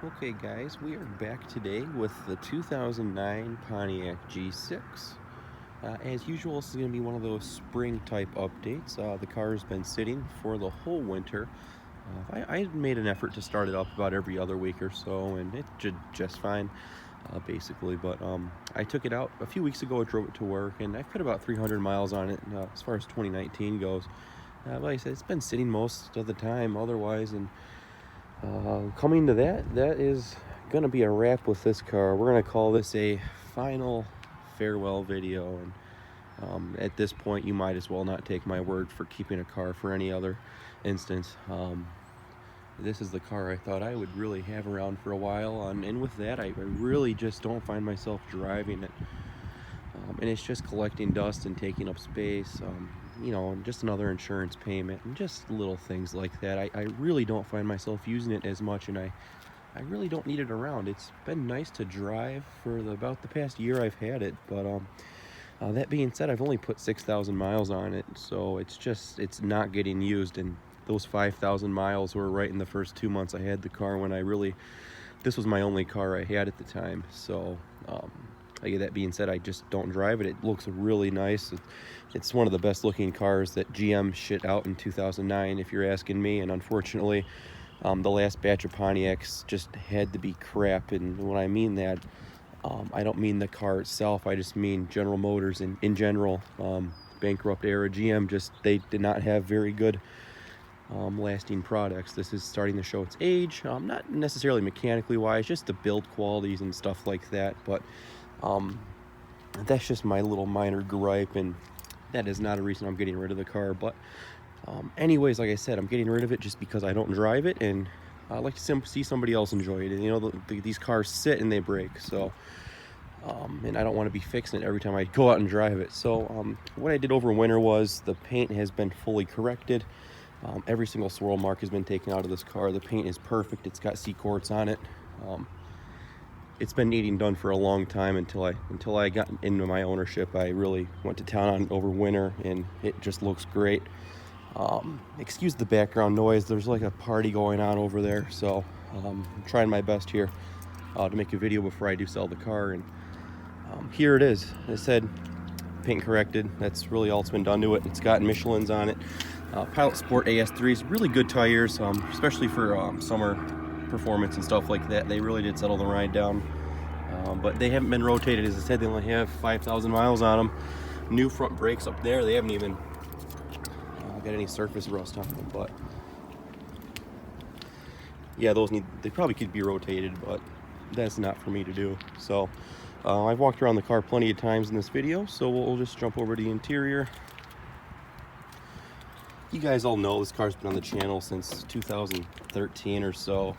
Okay guys, we are back today with the 2009 Pontiac G6. As usual, this is going to be one of those spring type updates. The car has been sitting for the whole winter. I made an effort to start it up about every other week or so, and it did just fine, basically. But I took it out a few weeks ago, I drove it to work, and I've put about 300 miles on it as far as 2019 goes. Like I said, it's been sitting most of the time otherwise, and coming to that is going to be a wrap with this car. We're going to call this a final farewell video, and at this point you might as well not take my word for keeping a car for any other instance. This is the car I thought I would really have around for a while, and with that I really just don't find myself driving it, and it's just collecting dust and taking up space, you know, just another insurance payment and just little things like that. I really don't find myself using it as much, and I really don't need it around. It's been nice to drive for about the past year I've had it, but that being said, I've only put 6,000 miles on it, so it's not getting used, and those 5,000 miles were right in the first 2 months I had the car, when this was my only car I had at the time. So that being said, I just don't drive it. It looks really nice. It's one of the best looking cars that GM shit out in 2009, if you're asking me, and unfortunately the last batch of Pontiacs just had to be crap. And when I mean that, I don't mean the car itself, I just mean General Motors in general. Bankrupt era GM, they did not have very good lasting products. This is starting to show its age, not necessarily mechanically wise, just the build qualities and stuff like that. But that's just my little minor gripe, and that is not a reason I'm getting rid of the car. But anyways, like I said, I'm getting rid of it just because I don't drive it, and I like to see somebody else enjoy it. And you know, these cars sit and they break, so and I don't want to be fixing it every time I go out and drive it. So what I did over winter was, the paint has been fully corrected. Every single swirl mark has been taken out of this car. The paint is perfect. It's got C-quartz on it. It's been needing done for a long time until I got into my ownership. I really went to town on it over winter, and it just looks great. Excuse the background noise. There's like a party going on over there, so I'm trying my best here to make a video before I do sell the car. And here it is. As I said, paint corrected. That's really all that's been done to it. It's got Michelin's on it. Pilot Sport AS3s, really good tires, especially for summer performance and stuff like that. They really did settle the ride down, but they haven't been rotated. As I said, they only have 5,000 miles on them. New front brakes up there. They haven't even got any surface rust on them, but yeah, they probably could be rotated, but that's not for me to do. So I've walked around the car plenty of times in this video, so we'll just jump over to the interior. You guys all know this car's been on the channel since 2013 or so,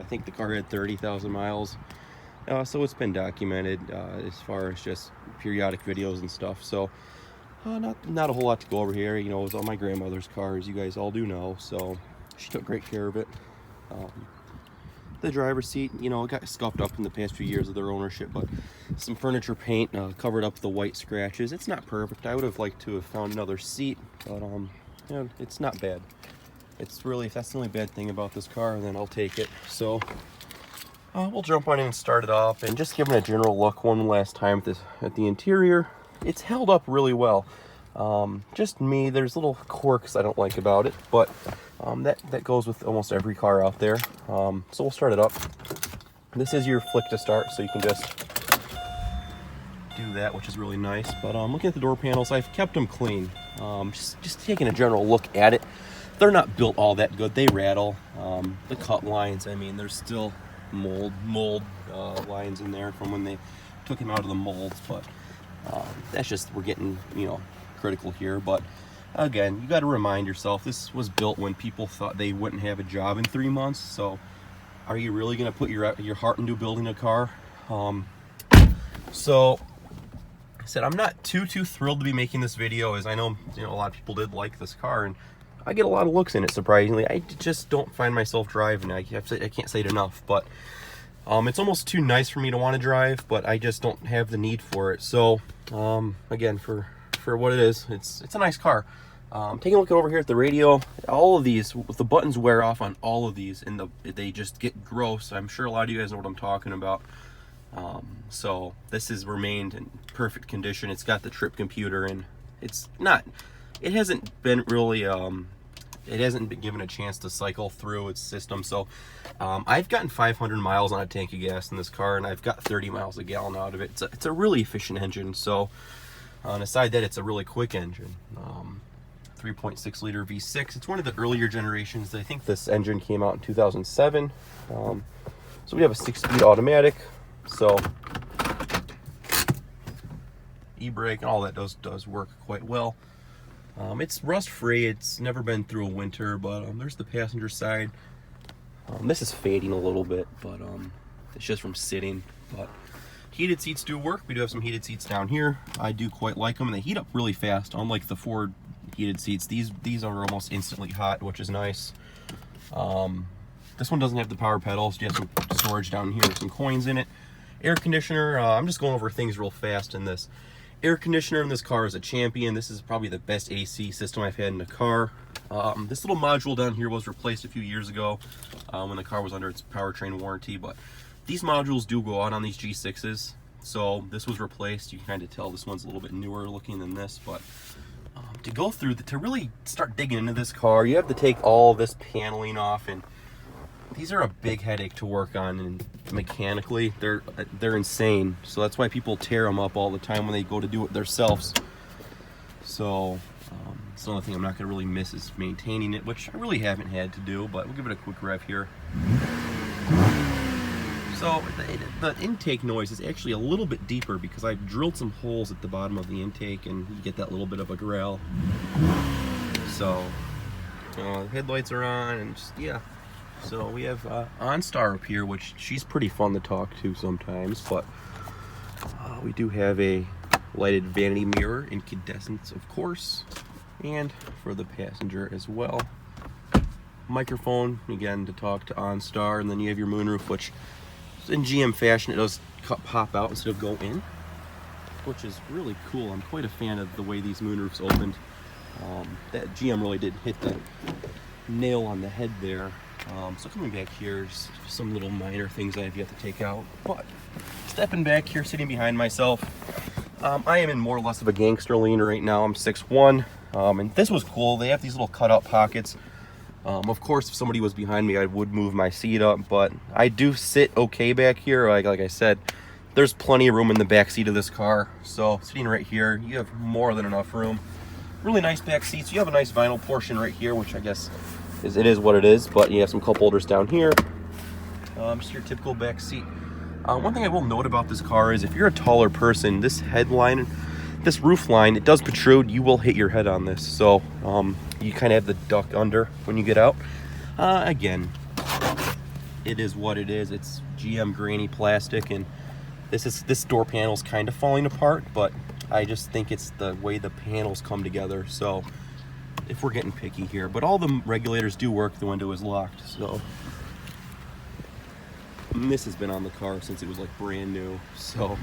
I think the car had 30,000 miles. So it's been documented as far as just periodic videos and stuff. So not a whole lot to go over here. You know, it was on my grandmother's car, as you guys all do know, so she took great care of it. The driver's seat, you know, it got scuffed up in the past few years of their ownership, but some furniture paint covered up the white scratches. It's not perfect. I would have liked to have found another seat, but you know, it's not bad. It's really, if that's the only bad thing about this car, then I'll take it. So we'll jump on in and start it off, and just giving a general look one last time at the interior. It's held up really well. Just me, there's little quirks I don't like about it, but that goes with almost every car out there. So we'll start it up. This is your flick to start, so you can just do that, which is really nice. But looking at the door panels, I've kept them clean. Just taking a general look at it, they're not built all that good. They rattle. The cut lines, I mean, there's still mold lines in there from when they took him out of the molds, but that's just, we're getting, you know, critical here. But again, you got to remind yourself, this was built when people thought they wouldn't have a job in 3 months. So are you really going to put your heart into building a car? So I said, I'm not too thrilled to be making this video, as I know, you know, a lot of people did like this car, and I get a lot of looks in it, surprisingly. I just don't find myself driving. I can't say it enough, but it's almost too nice for me to want to drive, but I just don't have the need for it. So again, for what it is, it's a nice car. Taking a look over here at the radio, all of these, the buttons wear off on all of these, and they just get gross. I'm sure a lot of you guys know what I'm talking about. So this has remained in perfect condition. It's got the trip computer, and it hasn't been really, it hasn't been given a chance to cycle through its system. So I've gotten 500 miles on a tank of gas in this car, and I've got 30 miles a gallon out of it. It's a really efficient engine. So on the side that, it's a really quick engine. 3.6 liter V6. It's one of the earlier generations. I think this engine came out in 2007. So we have a 6-speed automatic. So e-brake and all that does work quite well. It's rust free. It's never been through a winter, but there's the passenger side. This is fading a little bit, but it's just from sitting. But heated seats do work. We do have some heated seats down here. I do quite like them, and they heat up really fast, unlike the Ford heated seats. These are almost instantly hot, which is nice. This one doesn't have the power pedals. You have some storage down here, some coins in it. Air conditioner, I'm just going over things real fast in this. Air conditioner in this car is a champion. This is probably the best AC system I've had in a car. This little module down here was replaced a few years ago when the car was under its powertrain warranty, but these modules do go out on these G6s. So this was replaced. You can kind of tell this one's a little bit newer looking than this, but to really start digging into this car, you have to take all this paneling off, and these are a big headache to work on, and mechanically they're insane. So that's why people tear them up all the time when they go to do it themselves. So it's another thing I'm not going to really miss is maintaining it, which I really haven't had to do, but we'll give it a quick rev here. So the intake noise is actually a little bit deeper because I've drilled some holes at the bottom of the intake, and you get that little bit of a growl. So the headlights are on, and just, yeah. So we have OnStar up here, which she's pretty fun to talk to sometimes, but we do have a lighted vanity mirror, incandescents of course, and for the passenger as well. Microphone, again, to talk to OnStar, and then you have your moonroof, which in GM fashion, it does pop out instead of go in, which is really cool. I'm quite a fan of the way these moonroofs opened. That GM really did hit the nail on the head there. So coming back here, just some little minor things I have yet to take out. But stepping back here, sitting behind myself, I am in more or less of a gangster lean right now. I'm 6'1", and this was cool. They have these little cutout pockets. Of course, if somebody was behind me, I would move my seat up, but I do sit okay back here. Like I said, there's plenty of room in the back seat of this car. So sitting right here, you have more than enough room. Really nice back seats. You have a nice vinyl portion right here, which I guess it is what it is, but you have some cup holders down here. Just your typical back seat. One thing I will note about this car is if you're a taller person, this headline, this roof line, it does protrude. You will hit your head on this. So you kind of have the duck under when you get out. Again, it is what it is. It's GM grainy plastic, and this door panel's kind of falling apart, but I just think it's the way the panels come together. So if we're getting picky here, but all the regulators do work, the window is locked. So and this has been on the car since it was like brand new. So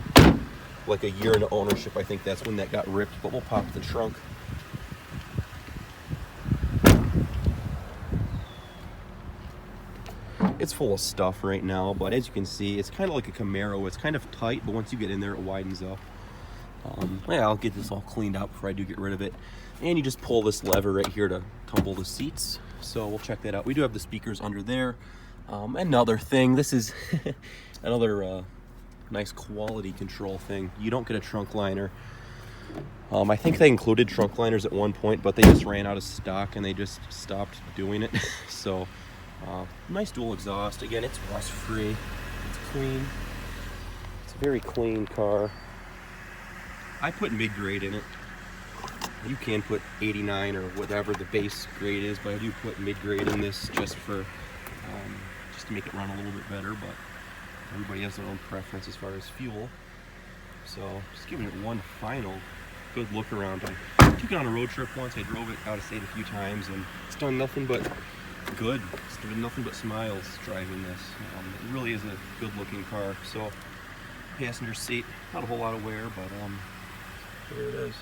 like a year into ownership, I think that's when that got ripped, but we'll pop the trunk. It's full of stuff right now, but as you can see, it's kind of like a Camaro. It's kind of tight, but once you get in there, it widens up. Yeah, I'll get this all cleaned out before I do get rid of it. And you just pull this lever right here to tumble the seats. So we'll check that out. We do have the speakers under there. Another thing, this is another nice quality control thing. You don't get a trunk liner. I think they included trunk liners at one point, but they just ran out of stock and they just stopped doing it. So nice dual exhaust. Again, it's rust free. It's clean. It's a very clean car. I put mid-grade in it. You can put 89 or whatever the base grade is, but I do put mid-grade in this just for just to make it run a little bit better, but everybody has their own preference as far as fuel. So just giving it one final good look around. I took it on a road trip once. I drove it out of state a few times, and it's done nothing but good. It's done nothing but smiles driving this. It really is a good looking car. So passenger seat, not a whole lot of wear, but there it is.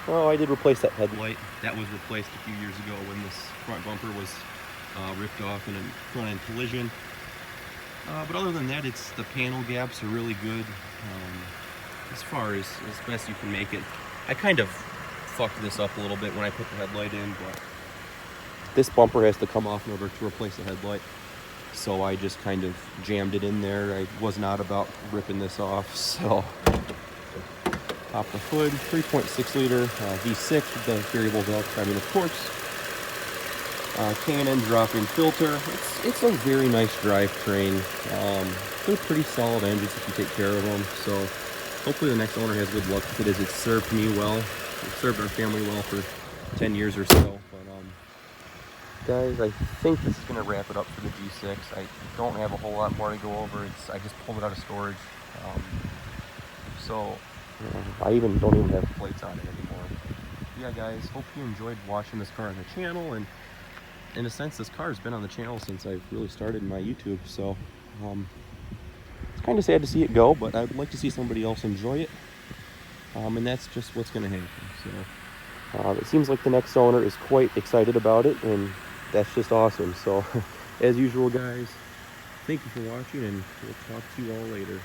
Oh, I did replace that headlight. That was replaced a few years ago when this front bumper was ripped off in a front-end collision. But other than that, the panel gaps are really good. As far as best you can make it. I kind of fucked this up a little bit when I put the headlight in, but this bumper has to come off in order to replace the headlight. So I just kind of jammed it in there. I was not about ripping this off, so pop the hood, 3.6 liter V6 with the variable valve. I mean, of course, K&N drop-in filter. It's a very nice drivetrain. They're pretty solid engines if you take care of them. So hopefully the next owner has good luck with it, as it's served me well. It's served our family well for 10 years or so. But guys, I think this is going to wrap it up for the G6. I don't have a whole lot more to go over. I just pulled it out of storage. I don't even have plates on it anymore. Yeah, guys, hope you enjoyed watching this car on the channel. And in a sense, this car has been on the channel since I've really started my YouTube. So it's kind of sad to see it go, but I'd like to see somebody else enjoy it. And that's just what's going to happen. So it seems like the next owner is quite excited about it, and that's just awesome. So as usual, guys, thank you for watching, and we'll talk to you all later.